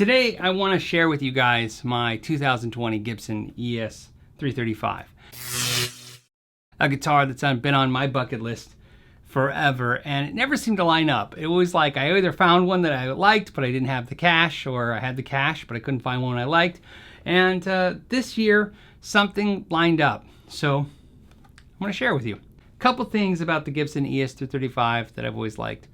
Today I want to share with you guys my 2020 Gibson ES335. A guitar that's been on my bucket list forever, and it never seemed to line up. It was like I either found one that I liked but I didn't have the cash, or I had the cash but I couldn't find one I liked. And this year something lined up, so I want to share with you a couple things about the Gibson ES335 that I've always liked.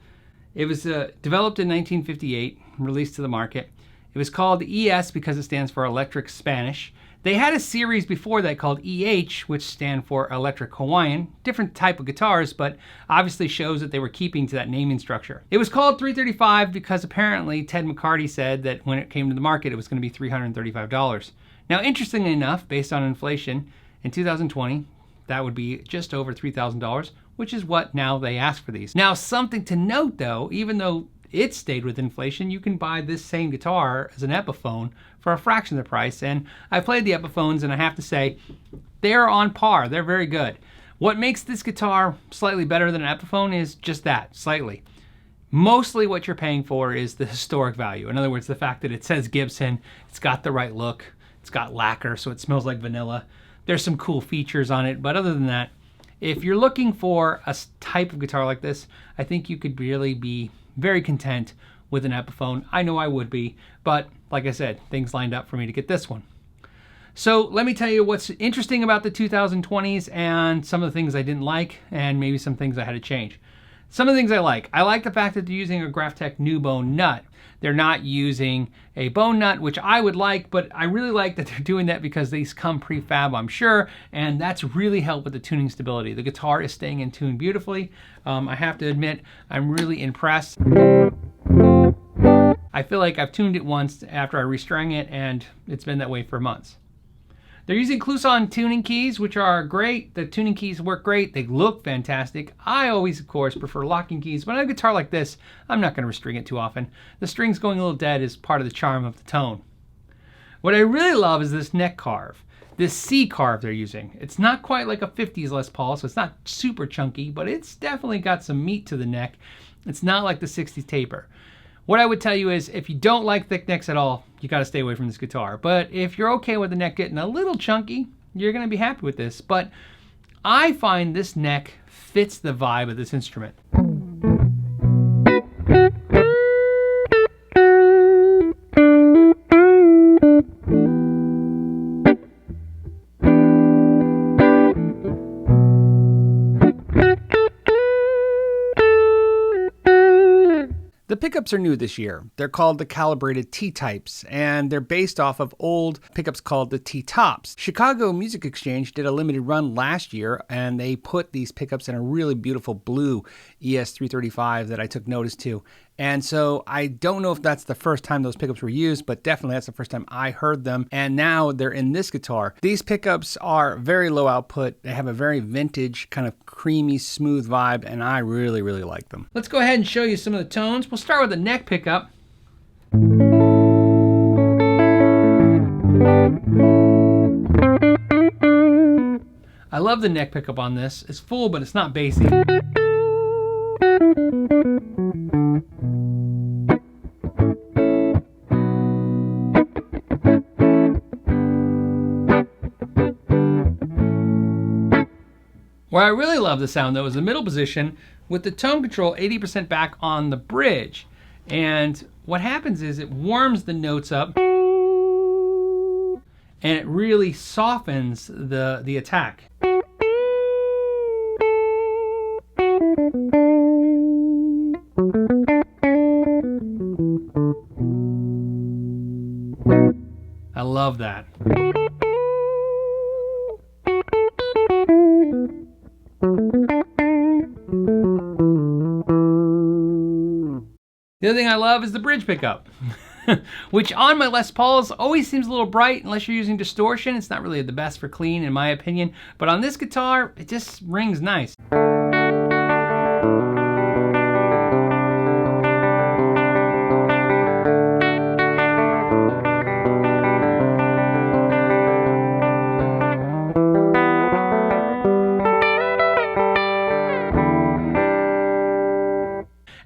It was developed in 1958, released to the market. It was called ES because it stands for Electric Spanish. They had a series before that called EH, which stand for Electric Hawaiian. Different type of guitars, but obviously shows that they were keeping to that naming structure. It was called 335 because apparently Ted McCarty said that when it came to the market, it was going to be $335. Now, interestingly enough, based on inflation, in 2020, that would be just over $3,000, which is what now they ask for these. Now, something to note though, even though it stayed with inflation, you can buy this same guitar as an Epiphone for a fraction of the price. And I played the Epiphones and I have to say, they're on par, they're very good. What makes this guitar slightly better than an Epiphone is just that, slightly. Mostly what you're paying for is the historic value. In other words, the fact that it says Gibson, it's got the right look, it's got lacquer, so it smells like vanilla. There's some cool features on it, but other than that, if you're looking for a type of guitar like this, I think you could really be very content with an Epiphone. I know I would be, but like I said, things lined up for me to get this one. So let me tell you what's interesting about the 2020s and some of the things I didn't like, and maybe some things I had to change. Some of the things I like the fact that they're using a Graphtec new bone nut. They're not using a bone nut, which I would like, but I really like that they're doing that because these come prefab, I'm sure, and that's really helped with the tuning stability. The guitar is staying in tune beautifully. I have to admit, I'm really impressed. I feel like I've tuned it once after I restrung it, and it's been that way for months. They're using Kluson tuning keys, which are great. The tuning keys work great. They look fantastic. I always, of course, prefer locking keys, but on a guitar like this, I'm not going to restring it too often. The strings going a little dead is part of the charm of the tone. What I really love is this neck carve, this C carve they're using. It's not quite like a 50s Les Paul, so it's not super chunky, but it's definitely got some meat to the neck. It's not like the 60s taper. What I would tell you is, if you don't like thick necks at all, you got to stay away from this guitar. But if you're okay with the neck getting a little chunky, you're going to be happy with this. But I find this neck fits the vibe of this instrument. The pickups are new this year. They're called the calibrated T-types, and they're based off of old pickups called the T-tops. Chicago Music Exchange did a limited run last year, and they put these pickups in a really beautiful blue ES335 that I took notice to. And so I don't know if that's the first time those pickups were used, but definitely that's the first time I heard them. And now they're in this guitar. These pickups are very low output. They have a very vintage, kind of creamy, smooth vibe, and I really, really like them. Let's go ahead and show you some of the tones. We'll start with the neck pickup. I love the neck pickup on this. It's full, but it's not bassy. Where I really love the sound though is the middle position with the tone control 80% back on the bridge. And what happens is it warms the notes up and it really softens the attack. I love that. The other thing I love is the bridge pickup, which on my Les Pauls always seems a little bright unless you're using distortion. It's not really the best for clean in my opinion, but on this guitar, it just rings nice.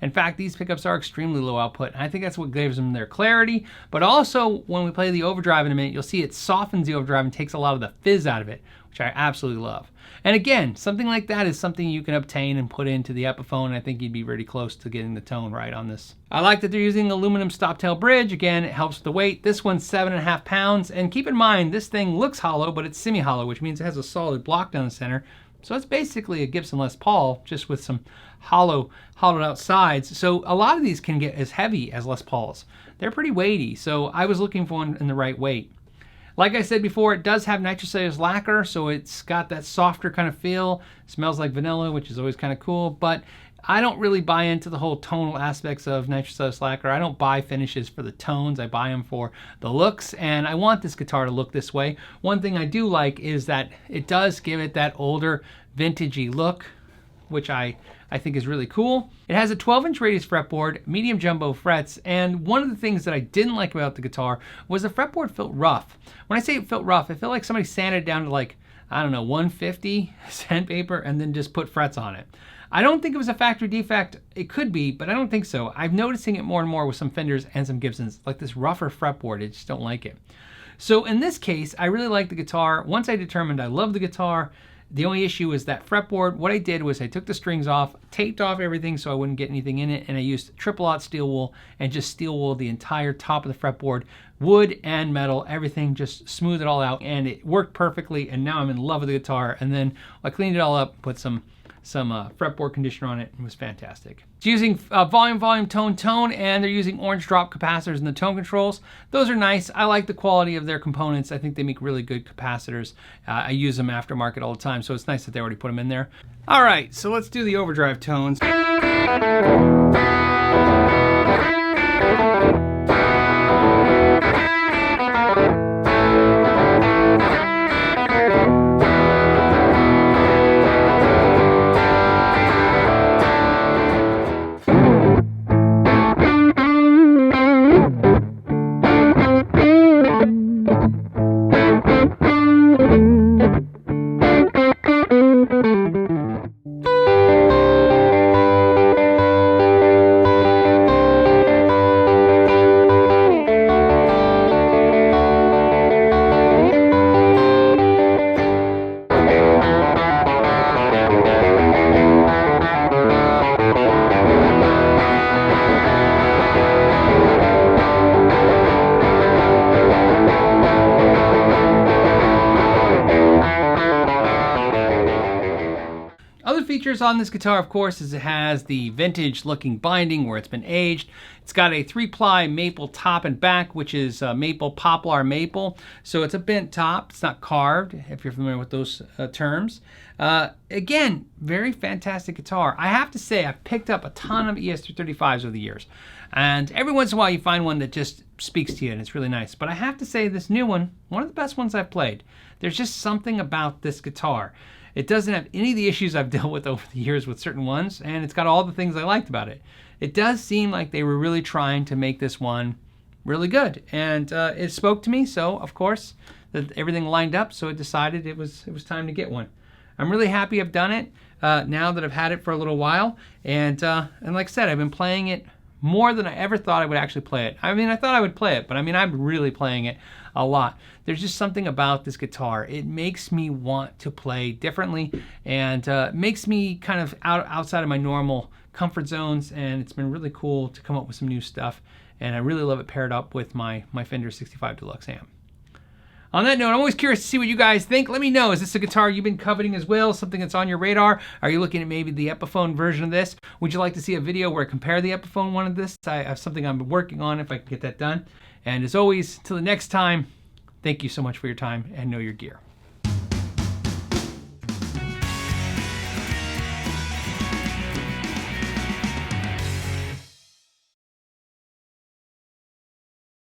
In fact, fact, these pickups are extremely low output, and I think that's what gives them their clarity. But also, when we play the overdrive in a minute, you'll see it softens the overdrive and takes a lot of the fizz out of it, which I absolutely love. And again, something like that is something you can obtain and put into the Epiphone, and I think you'd be pretty close to getting the tone right on this. I like that they're using aluminum stop-tail bridge. Again, it helps with the weight. This one's 7.5 pounds, and keep in mind, this thing looks hollow, but it's semi-hollow, which means it has a solid block down the center. So it's basically a Gibson Les Paul, just with some hollowed out sides. So a lot of these can get as heavy as Les Pauls. They're pretty weighty, so I was looking for one in the right weight. Like I said before, it does have nitrocellulose lacquer, so it's got that softer kind of feel. It smells like vanilla, which is always kind of cool, but I don't really buy into the whole tonal aspects of nitrocellulose lacquer. I don't buy finishes for the tones. I buy them for the looks, and I want this guitar to look this way. One thing I do like is that it does give it that older, vintagey look, which I think is really cool. It has a 12-inch radius fretboard, medium jumbo frets, and one of the things that I didn't like about the guitar was the fretboard felt rough. When I say it felt rough, it felt like somebody sanded it down to like, I don't know, 150 sandpaper and then just put frets on it. I don't think it was a factory defect. It could be, but I don't think so. I'm noticing it more and more with some Fenders and some Gibsons, like this rougher fretboard. I just don't like it. So in this case, I really like the guitar. Once I determined I love the guitar, the only issue is that fretboard. What I did was I took the strings off, taped off everything so I wouldn't get anything in it, and I used triple-aught steel wool and just steel wool the entire top of the fretboard, wood and metal, everything, just smooth it all out, and it worked perfectly, and now I'm in love with the guitar. And then I cleaned it all up, put some fretboard conditioner on it, and it was fantastic. It's using volume, tone, and they're using orange drop capacitors in the tone controls. Those are nice. I like the quality of their components. I think they make really good capacitors. I use them aftermarket all the time, so it's nice that they already put them in there. All right, so let's do the overdrive tones. Features on this guitar, of course, is it has the vintage looking binding where it's been aged. It's got a 3-ply maple top and back, which is maple, poplar maple. So it's a bent top. It's not carved, if you're familiar with those terms. Again, very fantastic guitar. I have to say, I've picked up a ton of ES335s over the years. And every once in a while you find one that just speaks to you and it's really nice. But I have to say this new one of the best ones I've played. There's just something about this guitar. It doesn't have any of the issues I've dealt with over the years with certain ones, and it's got all the things I liked about it. It does seem like they were really trying to make this one really good, and it spoke to me, so of course that everything lined up, so I decided it was time to get one. I'm really happy I've done it now that I've had it for a little while, and like I said, I've been playing it more than I ever thought I would actually play it. I mean, I thought I would play it, but I mean, I'm really playing it a lot. There's just something about this guitar. It makes me want to play differently, and makes me kind of outside of my normal comfort zones, and it's been really cool to come up with some new stuff, and I really love it paired up with my Fender 65 Deluxe amp. On that note, I'm always curious to see what you guys think. Let me know, is this a guitar you've been coveting as well? Something that's on your radar? Are you looking at maybe the Epiphone version of this? Would you like to see a video where I compare the Epiphone one of this? I have something I'm working on if I can get that done. And as always, till the next time, thank you so much for your time and know your gear.